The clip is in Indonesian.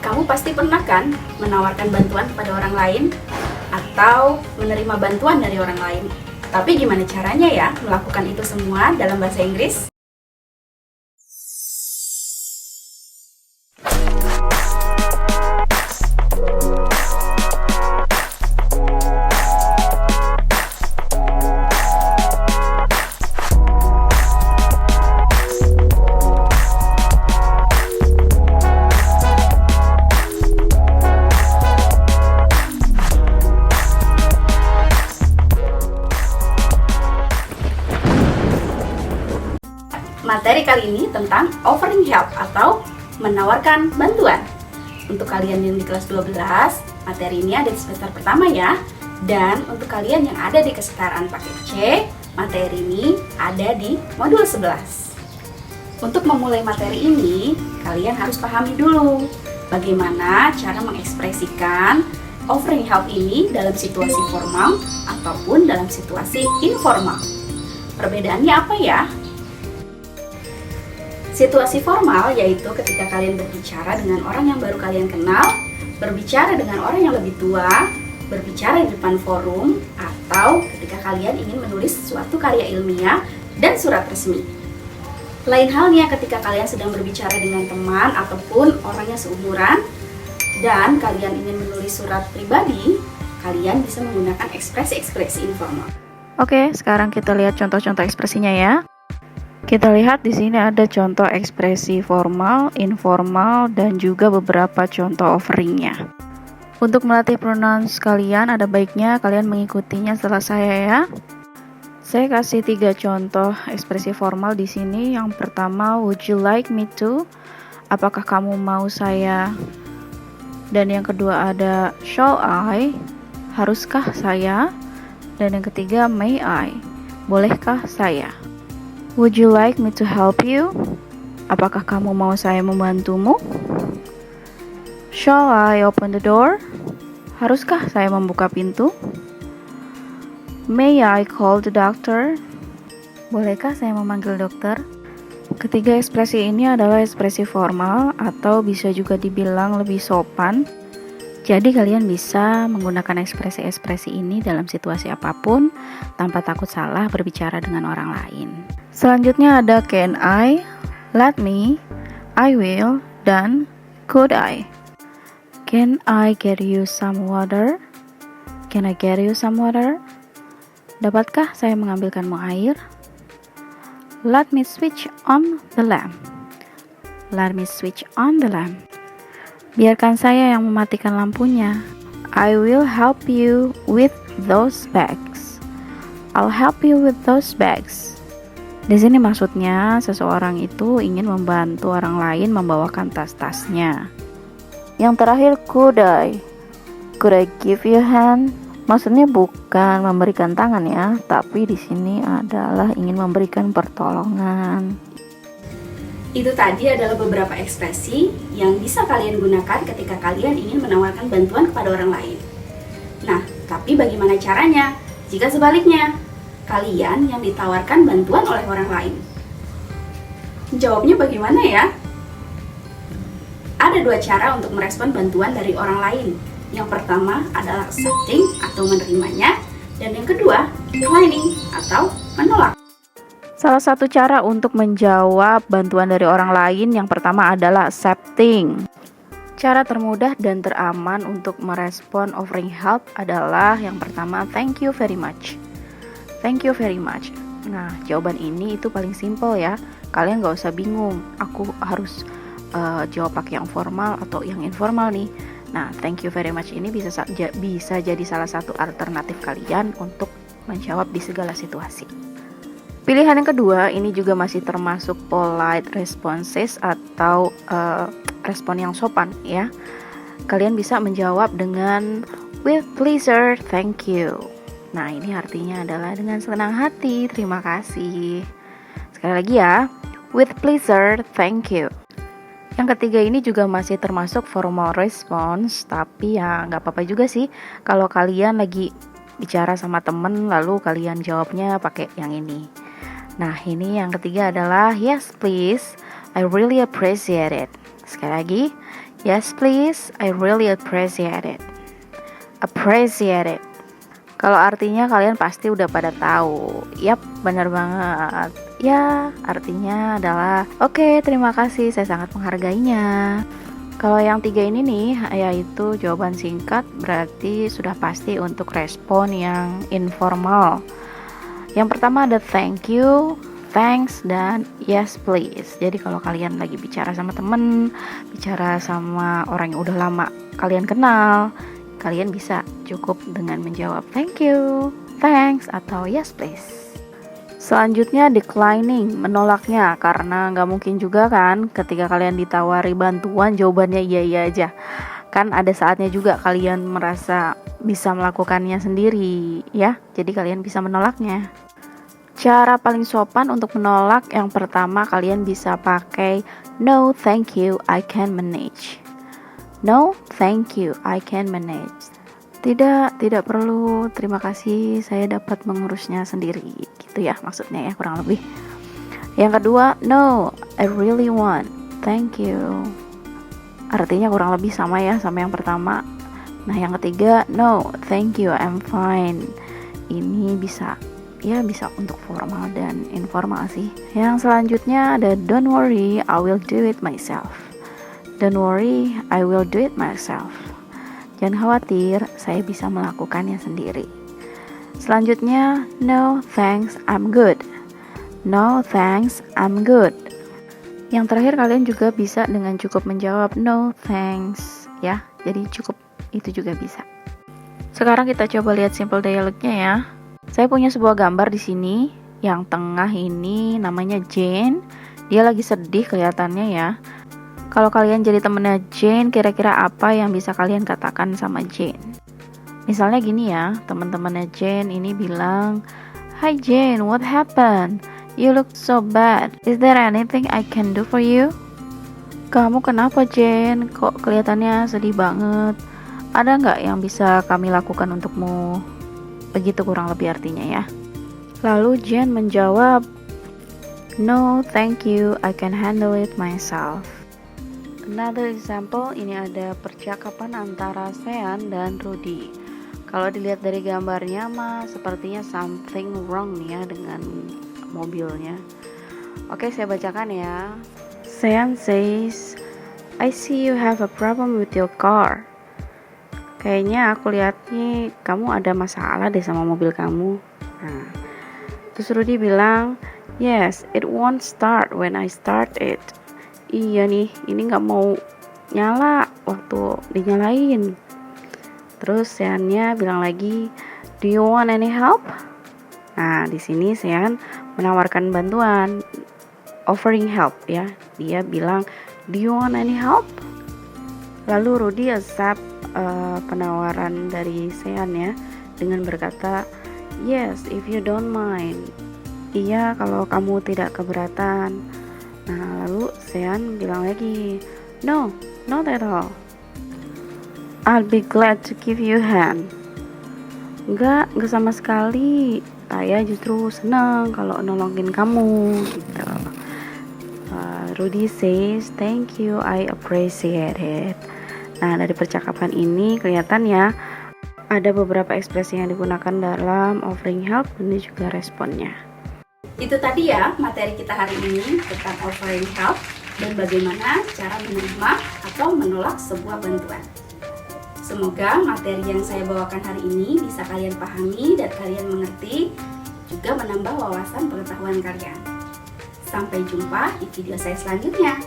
Kamu pasti pernah kan menawarkan bantuan kepada orang lain atau menerima bantuan dari orang lain. Tapi gimana caranya ya melakukan itu semua dalam bahasa Inggris? Materi kali ini tentang offering help atau menawarkan bantuan. Untuk kalian yang di kelas 12, materi ini ada di semester pertama ya. Dan untuk kalian yang ada di kesetaraan paket C, materi ini ada di modul 11. Untuk memulai materi ini, kalian harus pahami dulu bagaimana cara mengekspresikan offering help ini dalam situasi formal ataupun dalam situasi informal. Perbedaannya apa ya? Situasi formal yaitu ketika kalian berbicara dengan orang yang baru kalian kenal, berbicara dengan orang yang lebih tua, berbicara di depan forum, atau ketika kalian ingin menulis suatu karya ilmiah dan surat resmi. Lain halnya ketika kalian sedang berbicara dengan teman ataupun orang yang seumuran dan kalian ingin menulis surat pribadi, kalian bisa menggunakan ekspresi-ekspresi informal. Oke, sekarang kita lihat contoh-contoh ekspresinya ya. Kita lihat di sini ada contoh ekspresi formal, informal, dan juga beberapa contoh offeringnya. Untuk melatih pronouns kalian, ada baiknya kalian mengikutinya setelah saya ya. Saya kasih 3 contoh ekspresi formal di sini. Yang pertama, would you like me to? Apakah kamu mau saya? Dan yang kedua ada shall I? Haruskah saya? Dan yang ketiga, may I? Bolehkah saya? Would you like me to help you? Apakah kamu mau saya membantumu? Shall I open the door? Haruskah saya membuka pintu? May I call the doctor? Bolehkah saya memanggil dokter? Ketiga ekspresi ini adalah ekspresi formal atau bisa juga dibilang lebih sopan. Jadi kalian bisa menggunakan ekspresi-ekspresi ini dalam situasi apapun tanpa takut salah berbicara dengan orang lain. Selanjutnya ada can I, let me, I will, dan could I. Can I get you some water? Can I get you some water? Dapatkah saya mengambilkanmu air? Let me switch on the lamp. Let me switch on the lamp. Biarkan saya yang mematikan lampunya. I will help you with those bags. I'll help you with those bags. Di sini maksudnya seseorang itu ingin membantu orang lain membawakan tas-tasnya. Yang terakhir, could I? Could I give you a hand? Maksudnya bukan memberikan tangan ya, tapi di sini adalah ingin memberikan pertolongan. Itu tadi adalah beberapa ekspresi yang bisa kalian gunakan ketika kalian ingin menawarkan bantuan kepada orang lain. Nah, tapi bagaimana caranya jika sebaliknya kalian yang ditawarkan bantuan oleh orang lain? Jawabnya bagaimana ya? Ada 2 cara untuk merespon bantuan dari orang lain. Yang pertama adalah accepting atau menerimanya, dan yang kedua declining atau menolak. Salah satu cara untuk menjawab bantuan dari orang lain yang pertama adalah accepting. Cara termudah dan teraman untuk merespon offering help adalah yang pertama, thank you very much. Thank you very much. Nah, jawaban ini itu paling simple ya. Kalian gak usah bingung, aku harus jawab pakai yang formal atau yang informal nih. Nah, thank you very much ini bisa jadi salah satu alternatif kalian untuk menjawab di segala situasi. Pilihan yang kedua ini juga masih termasuk polite responses atau respon yang sopan ya. Kalian bisa menjawab dengan with pleasure, thank you. Nah, ini artinya adalah dengan senang hati, terima kasih. Sekali lagi ya, with pleasure, thank you. Yang ketiga ini juga masih termasuk formal response, tapi ya nggak apa-apa juga sih kalau kalian lagi bicara sama temen lalu kalian jawabnya pakai yang ini. Nah, ini yang ketiga adalah yes please, I really appreciate it. Sekali lagi, Yes please, I really appreciate it. Appreciate it. Kalau artinya kalian pasti udah pada tahu. Yap, benar banget. Ya, artinya adalah oke, terima kasih, saya sangat menghargainya. Kalau yang 3 ini nih, yaitu jawaban singkat, berarti sudah pasti untuk respon yang informal. Yang pertama ada thank you, thanks, dan yes please. Jadi kalau kalian lagi bicara sama temen, bicara sama orang yang udah lama kalian kenal, kalian bisa cukup dengan menjawab thank you, thanks, atau yes please. Selanjutnya declining, menolaknya, karena nggak mungkin juga kan ketika kalian ditawari bantuan jawabannya iya aja. Kan ada saatnya juga kalian merasa bisa melakukannya sendiri ya, jadi kalian bisa menolaknya. Cara paling sopan untuk menolak, yang pertama kalian bisa pakai no thank you, I can manage. No thank you, I can manage. Tidak perlu, terima kasih, saya dapat mengurusnya sendiri. Gitu ya maksudnya ya, kurang lebih. Yang kedua, no, I really want, thank you. Artinya kurang lebih sama ya sama yang pertama. Nah yang ketiga, no, thank you, I'm fine. Ini bisa untuk formal dan informal sih. Yang selanjutnya ada don't worry, I will do it myself. Don't worry, I will do it myself. Jangan khawatir, saya bisa melakukannya sendiri. Selanjutnya, no thanks, I'm good. No thanks, I'm good. Yang terakhir kalian juga bisa dengan cukup menjawab no thanks ya. Jadi cukup itu juga bisa. Sekarang kita coba lihat simple dialognya ya. Saya punya sebuah gambar di sini. Yang tengah ini namanya Jane. Dia lagi sedih kelihatannya ya. Kalau kalian jadi temennya Jane, kira-kira apa yang bisa kalian katakan sama Jane? Misalnya gini ya, teman-temannya Jane ini bilang, "Hi Jane, what happened? You look so bad. Is there anything I can do for you?" Kamu kenapa Jane? Kok kelihatannya sedih banget? Ada nggak yang bisa kami lakukan untukmu? Begitu kurang lebih artinya ya. Lalu Jane menjawab, "No, thank you. I can handle it myself." Another example, ini ada percakapan antara Sean dan Rudy. Kalau dilihat dari gambarnya mah sepertinya something wrong nih ya dengan mobilnya. Oke, saya bacakan ya. Sean says, "I see you have a problem with your car." Kayaknya aku lihat nih kamu ada masalah deh sama mobil kamu. Nah, terus Rudy bilang, "Yes, it won't start when I start it." Iya nih, ini nggak mau nyala waktu dinyalain. Terus Seannya bilang lagi, "Do you want any help?" Nah, di sini Sean menawarkan bantuan, offering help ya. Dia bilang, "Do you want any help?" Lalu Rudy accept penawaran dari Sean ya, dengan berkata, "Yes, if you don't mind." Iya, kalau kamu tidak keberatan. Nah, lalu Sean bilang lagi, "No, not at all. I'll be glad to give you a hand." Enggak sama sekali. Saya justru senang kalau nolongin kamu gitu. Rudy says, "Thank you, I appreciate it." Nah, dari percakapan ini kelihatan ya ada beberapa ekspresi yang digunakan dalam offering help dan juga responnya. Itu tadi ya materi kita hari ini tentang offering help dan bagaimana cara menerima atau menolak sebuah bantuan. Semoga materi yang saya bawakan hari ini bisa kalian pahami dan kalian mengerti, juga menambah wawasan pengetahuan kalian. Sampai jumpa di video saya selanjutnya.